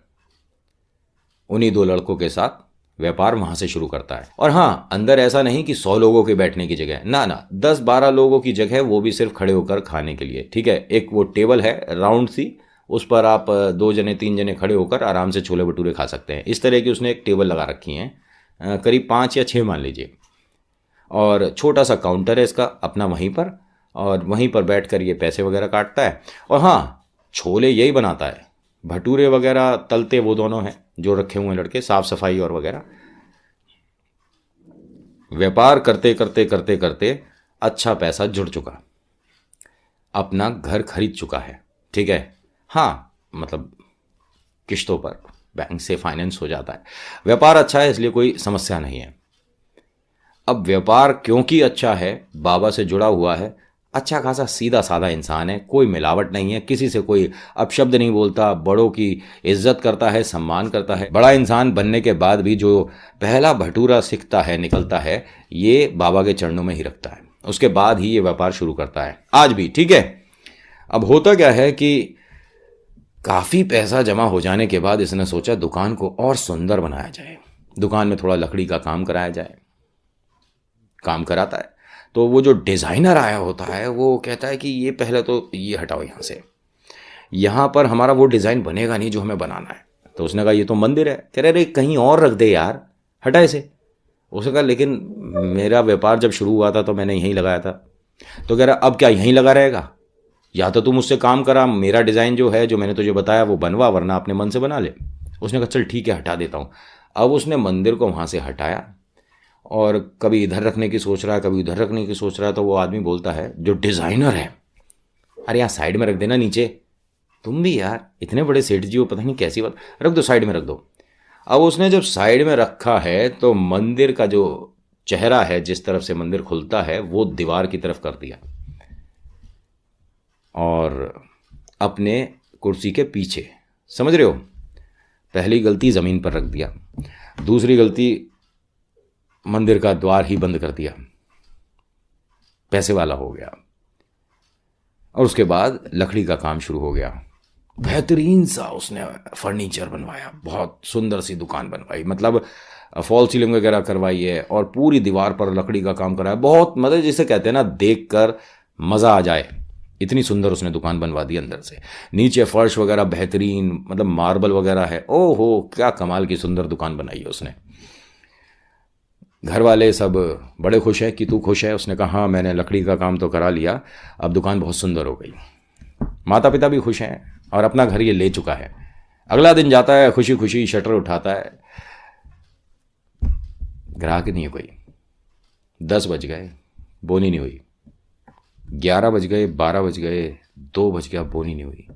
उन्हीं 2 लड़कों के साथ व्यापार वहां से शुरू करता है। और हाँ, अंदर ऐसा नहीं कि 100 लोगों के बैठने की जगह, ना ना, 10-12 लोगों की जगह, वो भी सिर्फ खड़े होकर खाने के लिए, ठीक है। एक वो टेबल है राउंड सी, उस पर आप 2 जने 3 जने खड़े होकर आराम से छोले भटूरे खा सकते हैं। इस तरह की उसने एक टेबल लगा रखी है, करीब 5 या 6 मान लीजिए। और छोटा सा काउंटर है इसका अपना वहीं पर, और वहीं पर बैठकर ये पैसे वगैरह काटता है। और हाँ, छोले यही बनाता है, भटूरे वगैरह तलते वो दोनों हैं जो रखे हुए हैं लड़के, साफ सफाई और वगैरह। व्यापार करते करते करते करते अच्छा पैसा जुड़ चुका, अपना घर खरीद चुका है, ठीक है। हाँ, मतलब किश्तों पर बैंक से फाइनेंस हो जाता है। व्यापार अच्छा है इसलिए कोई समस्या नहीं है। अब व्यापार क्योंकि अच्छा है, बाबा से जुड़ा हुआ है, अच्छा खासा सीधा साधा इंसान है, कोई मिलावट नहीं है, किसी से कोई अपशब्द नहीं बोलता, बड़ों की इज्जत करता है, सम्मान करता है। बड़ा इंसान बनने के बाद भी जो पहला भटूरा सीखता है, निकलता है, ये बाबा के चरणों में ही रखता है, उसके बाद ही ये व्यापार शुरू करता है, आज भी, ठीक है। अब होता क्या है कि काफ़ी पैसा जमा हो जाने के बाद इसने सोचा दुकान को और सुंदर बनाया जाए, दुकान में थोड़ा लकड़ी का काम कराया जाए। काम कराता है तो वो जो डिज़ाइनर आया होता है वो कहता है कि ये पहले तो ये हटाओ यहाँ से, यहाँ पर हमारा वो डिज़ाइन बनेगा नहीं जो हमें बनाना है। तो उसने कहा ये तो मंदिर है। कह रहे अरे कहीं और रख दे यार, हटा इसे। उसने कहा लेकिन मेरा व्यापार जब शुरू हुआ था तो मैंने यहीं लगाया था। तो कह रहा अब क्या यहीं लगा रहेगा, या तो तू मुझसे काम करा, मेरा डिज़ाइन जो है, जो मैंने तुझे बताया वो बनवा, वरना अपने मन से बना ले। उसने कहा चल ठीक है, हटा देता हूँ। अब उसने मंदिर को वहाँ से हटाया और कभी इधर रखने की सोच रहा है, कभी उधर रखने की सोच रहा है। तो वो आदमी बोलता है जो डिज़ाइनर है, अरे यहाँ साइड में रख देना नीचे, तुम भी यार इतने बड़े सेठ जी हो, पता नहीं कैसी बात, रख दो साइड में रख दो। अब उसने जब साइड में रखा है तो मंदिर का जो चेहरा है, जिस तरफ से मंदिर खुलता है, वो दीवार की तरफ कर दिया और अपने कुर्सी के पीछे, समझ रहे हो, पहली गलती ज़मीन पर रख दिया, दूसरी गलती मंदिर का द्वार ही बंद कर दिया, पैसे वाला हो गया। और उसके बाद लकड़ी का काम शुरू हो गया, बेहतरीन सा उसने फर्नीचर बनवाया, बहुत सुंदर सी दुकान बनवाई, मतलब फॉल सीलिंग वगैरह करवाई है और पूरी दीवार पर लकड़ी का काम कराया, बहुत, मतलब जिसे कहते हैं ना देख कर मज़ा आ जाए, इतनी सुंदर उसने दुकान बनवा दी अंदर से। नीचे फर्श वगैरह बेहतरीन, मतलब मार्बल वगैरह है, ओहो क्या कमाल की सुंदर दुकान बनाई है उसने। घर वाले सब बड़े खुश हैं कि तू खुश है। उसने कहा हाँ मैंने लकड़ी का काम तो करा लिया, अब दुकान बहुत सुंदर हो गई। माता पिता भी खुश हैं और अपना घर ये ले चुका है। अगला दिन जाता है, खुशी खुशी शटर उठाता है, ग्राहक नहीं है कोई। 10 बज गए, बोनी नहीं हुई। 11 बज गए, 12 बज गए, 2 बज गया, बोनी नहीं हुई।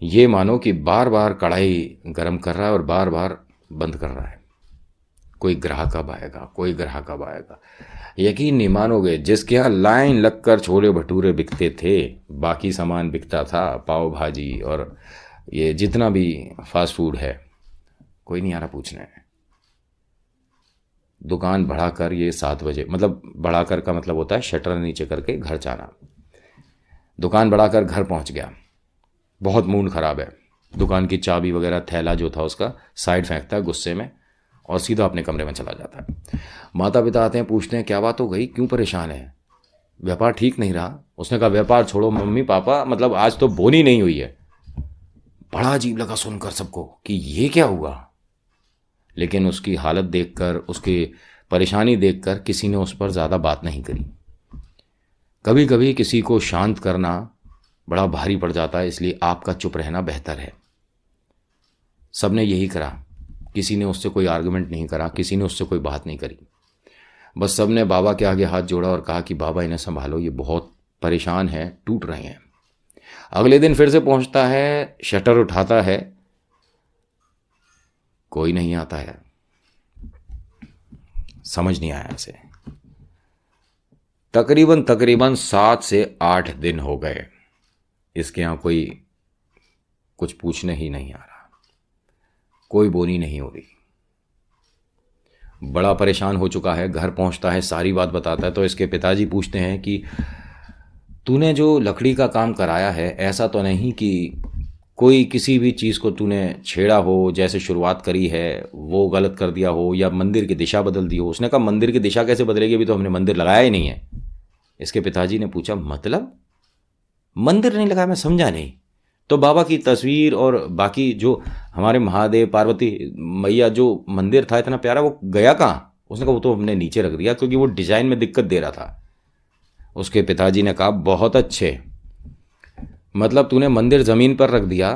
ये मानो कि बार बार कढ़ाई गर्म कर रहा है और बार बार बंद कर रहा है। कोई ग्राहक कब आएगा, कोई ग्राहक कब आएगा। यकीन नहीं मानोगे, जिसके यहाँ लाइन लगकर छोले भटूरे बिकते थे, बाकी सामान बिकता था, पाव भाजी और ये जितना भी फास्ट फूड है, कोई नहीं आ रहा पूछने। दुकान बढ़ाकर ये 7 बजे, मतलब बढ़ाकर का मतलब होता है शटर नीचे करके घर जाना। दुकान बढ़ाकर घर पहुंच गया, बहुत मूड खराब है। दुकान की चाबी वगैरह थैला जो था उसका साइड फेंकता है गुस्से में और सीधा अपने कमरे में चला जाता है। माता पिता आते हैं, पूछते हैं क्या बात हो गई, क्यों परेशान है, व्यापार ठीक नहीं रहा। उसने कहा व्यापार छोड़ो मम्मी पापा, मतलब आज तो बोनी नहीं हुई है। बड़ा अजीब लगा सुनकर सबको कि ये क्या हुआ, लेकिन उसकी हालत देखकर, उसकी परेशानी देखकर किसी ने उस पर ज़्यादा बात नहीं करी। कभी कभी किसी को शांत करना बड़ा भारी पड़ जाता है, इसलिए आपका चुप रहना बेहतर है। सबने यही करा, किसी ने उससे कोई आर्गुमेंट नहीं करा, किसी ने उससे कोई बात नहीं करी। बस सबने बाबा के आगे हाथ जोड़ा और कहा कि बाबा इन्हें संभालो, ये बहुत परेशान है, टूट रहे हैं। अगले दिन फिर से पहुंचता है, शटर उठाता है, कोई नहीं आता है। समझ नहीं आया इसे। तकरीबन 7 से 8 दिन हो गए, इसके यहाँ कोई कुछ पूछने ही नहीं आ रहा, कोई बोनी नहीं हो रही। बड़ा परेशान हो चुका है। घर पहुंचता है, सारी बात बताता है, तो इसके पिताजी पूछते हैं कि तूने जो लकड़ी का काम कराया है, ऐसा तो नहीं कि कोई किसी भी चीज़ को तूने छेड़ा हो, जैसे शुरुआत करी है वो गलत कर दिया हो या मंदिर की दिशा बदल दी हो। उसने कहा मंदिर की दिशा कैसे बदलेगी, अभी तो हमने मंदिर लगाया ही नहीं है। इसके पिताजी ने पूछा मतलब मंदिर नहीं लगाया, मैं समझा नहीं। तो बाबा की तस्वीर और बाकी जो हमारे महादेव पार्वती मैया जो मंदिर था इतना प्यारा, वो गया कहाँ। उसने कहा वो तो हमने नीचे रख दिया क्योंकि वो डिजाइन में दिक्कत दे रहा था। उसके पिताजी ने कहा बहुत अच्छे, मतलब तूने मंदिर ज़मीन पर रख दिया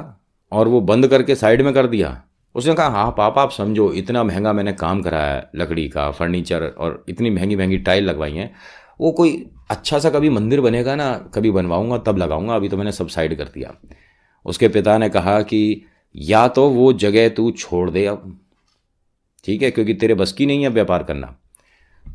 और वो बंद करके साइड में कर दिया। उसने कहा हाँ पापा आप समझो, इतना महंगा मैंने काम कराया है, लकड़ी का फर्नीचर और इतनी महंगी महंगी टाइल लगवाई हैं, वो कोई अच्छा सा कभी मंदिर बनेगा ना, कभी बनवाऊंगा तब लगाऊंगा, अभी तो मैंने सब साइड कर दिया। उसके पिता ने कहा कि या तो वो जगह तू छोड़ दे अब, ठीक है, क्योंकि तेरे बस की नहीं है व्यापार करना।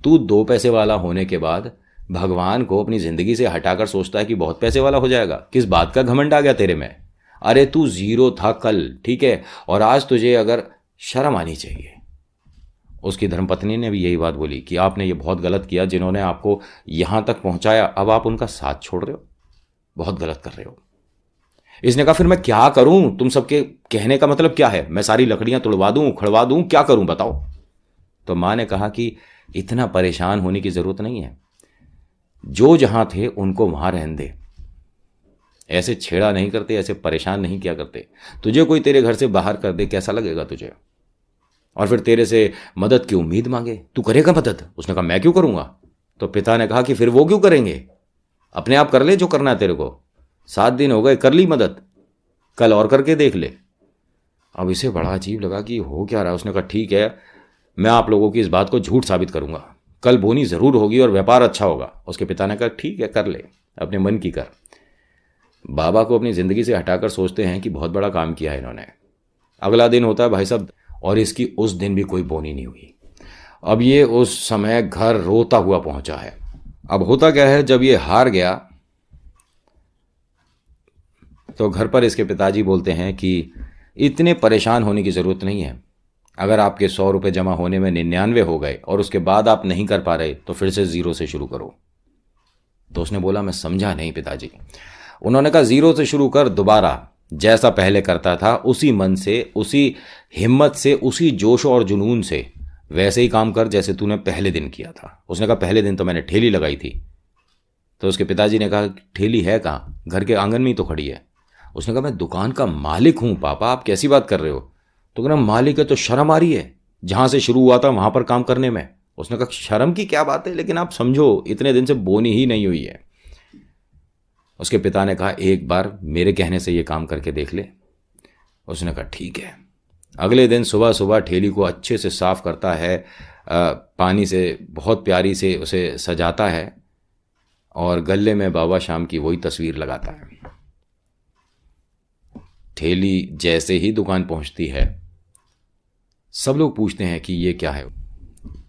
तू 2 पैसे वाला होने के बाद भगवान को अपनी जिंदगी से हटाकर सोचता है कि बहुत पैसे वाला हो जाएगा। किस बात का घमंड आ गया तेरे में। अरे तू जीरो था कल, ठीक है, और आज तुझे अगर शर्म आनी चाहिए। उसकी धर्मपत्नी ने भी यही बात बोली कि आपने ये बहुत गलत किया, जिन्होंने आपको यहां तक पहुंचाया अब आप उनका साथ छोड़ रहे हो, बहुत गलत कर रहे हो। इसने कहा फिर मैं क्या करूं, तुम सबके कहने का मतलब क्या है, मैं सारी लकड़ियां तुड़वा दूं, उखड़वा दूं, क्या करूं बताओ। तो मां ने कहा कि इतना परेशान होने की जरूरत नहीं है, जो जहां थे उनको वहां रहने दे, ऐसे छेड़ा नहीं करते, ऐसे परेशान नहीं किया करते। तुझे कोई तेरे घर से बाहर कर दे कैसा लगेगा तुझे, और फिर तेरे से मदद की उम्मीद मांगे, तू करेगा मदद। उसने कहा मैं क्यों करूंगा। तो पिता ने कहा कि फिर वो क्यों करेंगे, अपने आप कर ले जो करना है तेरे को, 7 दिन हो गए कर ली मदद, कल और करके देख ले। अब इसे बड़ा अजीब लगा कि हो क्या रहा है। उसने कहा ठीक है, मैं आप लोगों की इस बात को झूठ साबित करूंगा, कल बोनी जरूर होगी और व्यापार अच्छा होगा। उसके पिता ने कहा ठीक है कर ले, अपने मन की कर। बाबा को अपनी जिंदगी से हटाकर सोचते हैं कि बहुत बड़ा काम किया है इन्होंने। अगला दिन होता है भाई साहब, और इसकी उस दिन भी कोई बोनी नहीं हुई। अब ये उस समय घर रोता हुआ पहुंचा है। अब होता क्या है, जब ये हार गया तो घर पर इसके पिताजी बोलते हैं कि इतने परेशान होने की ज़रूरत नहीं है, अगर आपके 100 रुपये जमा होने में 99 हो गए और उसके बाद आप नहीं कर पा रहे तो फिर से 0 से शुरू करो। तो उसने बोला मैं समझा नहीं पिताजी। उन्होंने कहा 0 से शुरू कर, दोबारा जैसा पहले करता था उसी मन से, उसी हिम्मत से, उसी जोश और जुनून से वैसे ही काम कर जैसे तूने पहले दिन किया था। उसने कहा पहले दिन तो मैंने ठेली लगाई थी। तो उसके पिताजी ने कहा ठेली है कहाँ, घर के आंगन में ही तो खड़ी है। उसने कहा मैं दुकान का मालिक हूं पापा, आप कैसी बात कर रहे हो। तो कहना मालिक है तो शर्म आ रही है, जहां से शुरू हुआ था वहां पर काम करने में। उसने कहा शर्म की क्या बात है, लेकिन आप समझो इतने दिन से बोनी ही नहीं हुई है। उसके पिता ने कहा एक बार मेरे कहने से ये काम करके देख ले। उसने कहा ठीक है। अगले दिन सुबह सुबह ठेली को अच्छे से साफ करता है, पानी से बहुत प्यारी से उसे सजाता है और गले में बाबा शाम की वही तस्वीर लगाता है। ठेली जैसे ही दुकान पहुंचती है, सब लोग पूछते हैं कि ये क्या है।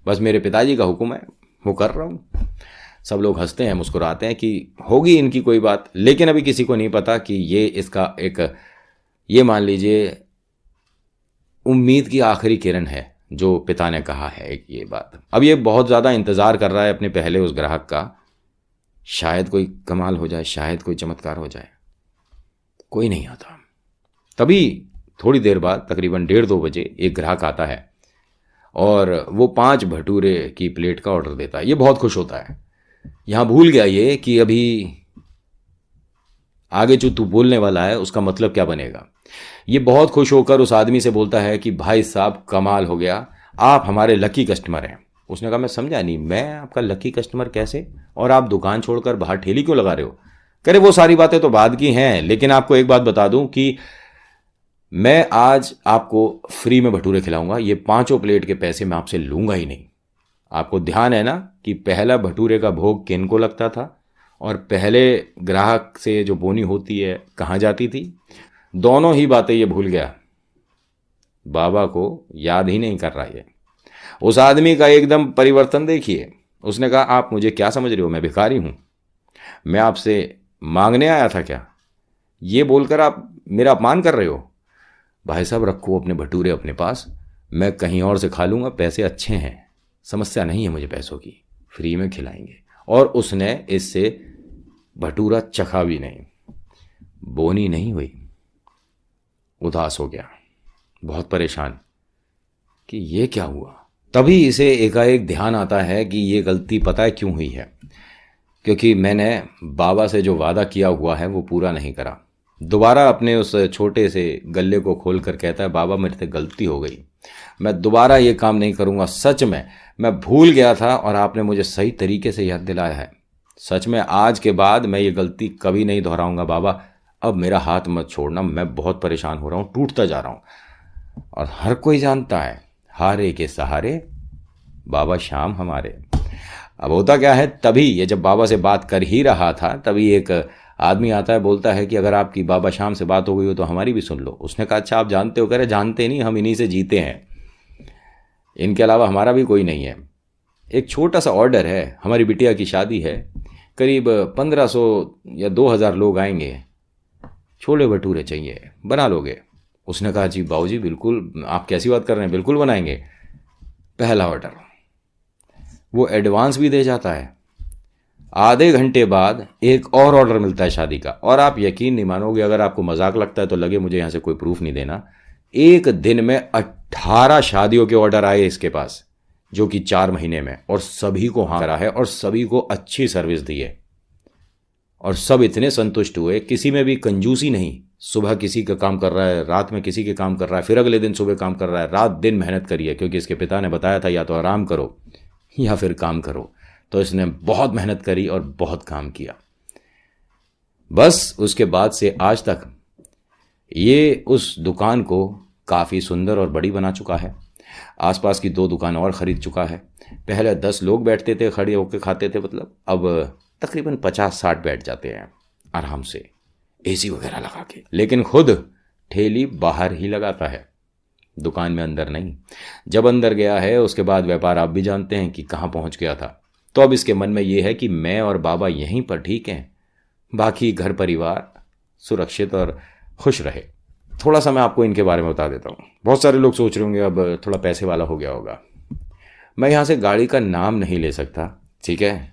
बस मेरे पिताजी का हुक्म है, वो कर रहा हूँ। सब लोग हंसते हैं, मुस्कुराते हैं कि होगी इनकी कोई बात, लेकिन अभी किसी को नहीं पता कि ये इसका एक, ये मान लीजिए, उम्मीद की आखिरी किरण है जो पिता ने कहा है एक ये बात। अब ये बहुत ज़्यादा इंतज़ार कर रहा है अपने पहले उस ग्राहक का, शायद कोई कमाल हो जाए, शायद कोई चमत्कार हो जाए। कोई नहीं आता। तभी थोड़ी देर बाद तकरीबन 1:30-2 बजे एक ग्राहक आता है और वो 5 भटूरे की प्लेट का ऑर्डर देता है। ये बहुत खुश होता है। यहाँ भूल गया ये कि अभी आगे जो तू बोलने वाला है उसका मतलब क्या बनेगा। ये बहुत खुश होकर उस आदमी से बोलता है कि भाई साहब कमाल हो गया, आप हमारे लकी कस्टमर हैं। उसने कहा मैं समझा नहीं, मैं आपका लकी कस्टमर कैसे, और आप दुकान छोड़कर बाहर ठेली क्यों लगा रहे हो। कह रहे वो सारी बातें तो बाद की हैं, लेकिन आपको एक बात बता दूं कि मैं आज आपको फ्री में भटूरे खिलाऊंगा, ये 5 प्लेट के पैसे मैं आपसे लूंगा ही नहीं। आपको ध्यान है ना कि पहला भटूरे का भोग किन को लगता था और पहले ग्राहक से जो बोनी होती है कहाँ जाती थी। दोनों ही बातें ये भूल गया, बाबा को याद ही नहीं कर रहा ये। उस आदमी का एकदम परिवर्तन देखिए। उसने कहा आप मुझे क्या समझ रहे हो, मैं भिखारी हूं, मैं आपसे मांगने आया था क्या, ये बोलकर आप मेरा अपमान कर रहे हो। भाई साहब रखो अपने भटूरे अपने पास, मैं कहीं और से खा लूंगा, पैसे अच्छे हैं, समस्या नहीं है मुझे पैसों की, फ्री में खिलाएंगे। और उसने इससे भटूरा चखा भी नहीं, बोनी नहीं हुई, उदास हो गया, बहुत परेशान कि ये क्या हुआ। तभी इसे एकाएक ध्यान आता है कि ये गलती पता है क्यों हुई है, क्योंकि मैंने बाबा से जो वादा किया हुआ है वो पूरा नहीं करा। दोबारा अपने उस छोटे से गल्ले को खोल कर कहता है बाबा मेरे से गलती हो गई, मैं दोबारा ये काम नहीं करूँगा, सच में मैं भूल गया था और आपने मुझे सही तरीके से याद दिलाया है। सच में आज के बाद मैं ये गलती कभी नहीं दोहराऊंगा बाबा, अब मेरा हाथ मत छोड़ना, मैं बहुत परेशान हो रहा हूँ, टूटता जा रहा हूँ। और हर कोई जानता है हारे के सहारे बाबा श्याम हमारे। अब होता क्या है, तभी ये जब बाबा से बात कर ही रहा था तभी एक आदमी आता है, बोलता है कि अगर आपकी बाबा श्याम से बात हो गई हो तो हमारी भी सुन लो। उसने कहा अच्छा आप जानते हो। कह रहे जानते नहीं, हम इन्हीं से जीते हैं, इनके अलावा हमारा भी कोई नहीं है। एक छोटा सा ऑर्डर है, हमारी बिटिया की शादी है, करीब 1500 या 2000 लोग आएंगे, छोले भटूरे चाहिए, बना लोगे। उसने कहा जी बाबूजी बिल्कुल, आप कैसी बात कर रहे हैं, बिल्कुल बनाएंगे। पहला ऑर्डर, वो एडवांस भी दे जाता है। आधे घंटे बाद एक और ऑर्डर मिलता है शादी का, और आप यकीन नहीं मानोगे, अगर आपको मजाक लगता है तो लगे मुझे यहां से कोई प्रूफ नहीं देना, एक दिन में 18 शादियों के ऑर्डर आए इसके पास, जो कि 4 महीने में, और सभी को हाँ करा है और सभी को अच्छी सर्विस दी है और सब इतने संतुष्ट हुए, किसी में भी कंजूसी नहीं। सुबह किसी का काम कर रहा है, रात में किसी के काम कर रहा है, फिर अगले दिन सुबह काम कर रहा है, रात दिन मेहनत करी है, क्योंकि इसके पिता ने बताया था या तो आराम करो या फिर काम करो। तो इसने बहुत मेहनत करी और बहुत काम किया। बस उसके बाद से आज तक ये उस दुकान को काफ़ी सुंदर और बड़ी बना चुका है। आसपास की 2 दुकान और ख़रीद चुका है। पहले 10 लोग बैठते थे, खड़े होकर खाते थे, मतलब अब तकरीबन 50-60 बैठ जाते हैं आराम से, एसी वगैरह लगा के। लेकिन खुद ठेली बाहर ही लगाता है, दुकान में अंदर नहीं। जब अंदर गया है उसके बाद व्यापार आप भी जानते हैं कि कहाँ पहुँच गया था। तो अब इसके मन में ये है कि मैं और बाबा यहीं पर ठीक हैं, बाकी घर परिवार सुरक्षित और खुश रहे। थोड़ा सा मैं आपको इनके बारे में बता देता हूँ। बहुत सारे लोग सोच रहे होंगे अब थोड़ा पैसे वाला हो गया होगा। मैं यहाँ से गाड़ी का नाम नहीं ले सकता, ठीक है।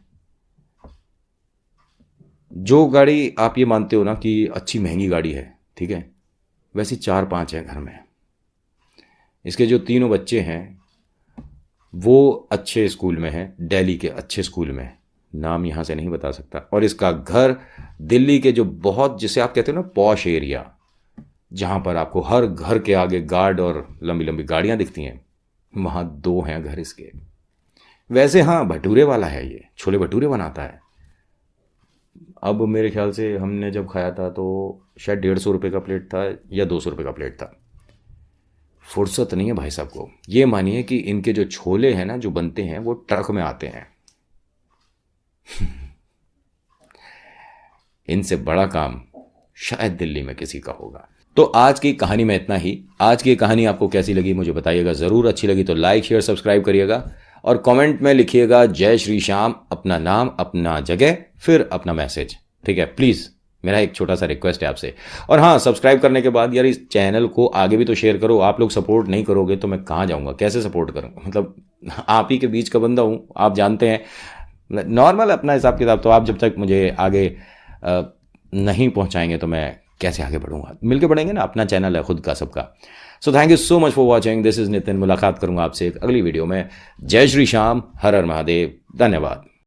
जो गाड़ी आप ये मानते हो ना कि अच्छी महंगी गाड़ी है, ठीक है, वैसी 4-5 है घर में। इसके जो 3 बच्चे हैं वो अच्छे स्कूल में हैं, दिल्ली के अच्छे स्कूल में, नाम यहाँ से नहीं बता सकता। और इसका घर दिल्ली के जो बहुत, जिसे आप कहते हो ना पॉश एरिया, जहाँ पर आपको हर घर के आगे गार्ड और लंबी लंबी गाड़ियाँ दिखती हैं, वहाँ 2 हैं घर इसके। वैसे हाँ भटूरे वाला है, ये छोले भटूरे बनाता है। अब मेरे ख्याल से हमने जब खाया था तो शायद 150 रुपये का प्लेट था या 200 रुपये का प्लेट था। फुर्सत नहीं है भाई साहब को। ये मानिए कि इनके जो छोले हैं ना जो बनते हैं वो ट्रक में आते हैं। इनसे बड़ा काम शायद दिल्ली में किसी का होगा। तो आज की कहानी में इतना ही। आज की कहानी आपको कैसी लगी मुझे बताइएगा ज़रूर। अच्छी लगी तो लाइक शेयर सब्सक्राइब करिएगा और कमेंट में लिखिएगा जय श्री श्याम, अपना नाम, अपना जगह, फिर अपना मैसेज। ठीक है, प्लीज़ मेरा एक छोटा सा रिक्वेस्ट है आपसे। और हाँ, सब्सक्राइब करने के बाद यार इस चैनल को आगे भी तो शेयर करो। आप लोग सपोर्ट नहीं करोगे तो मैं कहाँ जाऊँगा, कैसे सपोर्ट करूँगा? मतलब आप ही के बीच का बंदा हूँ, आप जानते हैं। नॉर्मल अपना हिसाब किताब, तो आप जब तक मुझे आगे नहीं पहुँचाएंगे तो मैं कैसे आगे बढ़ूंगा? मिलके बढ़ेंगे ना, अपना चैनल है खुद का सबका। So thank you so much for watching. This is Nitin. मुलाकात करूंगा आपसे एक अगली वीडियो में। जय श्री श्याम, हर हर महादेव, धन्यवाद।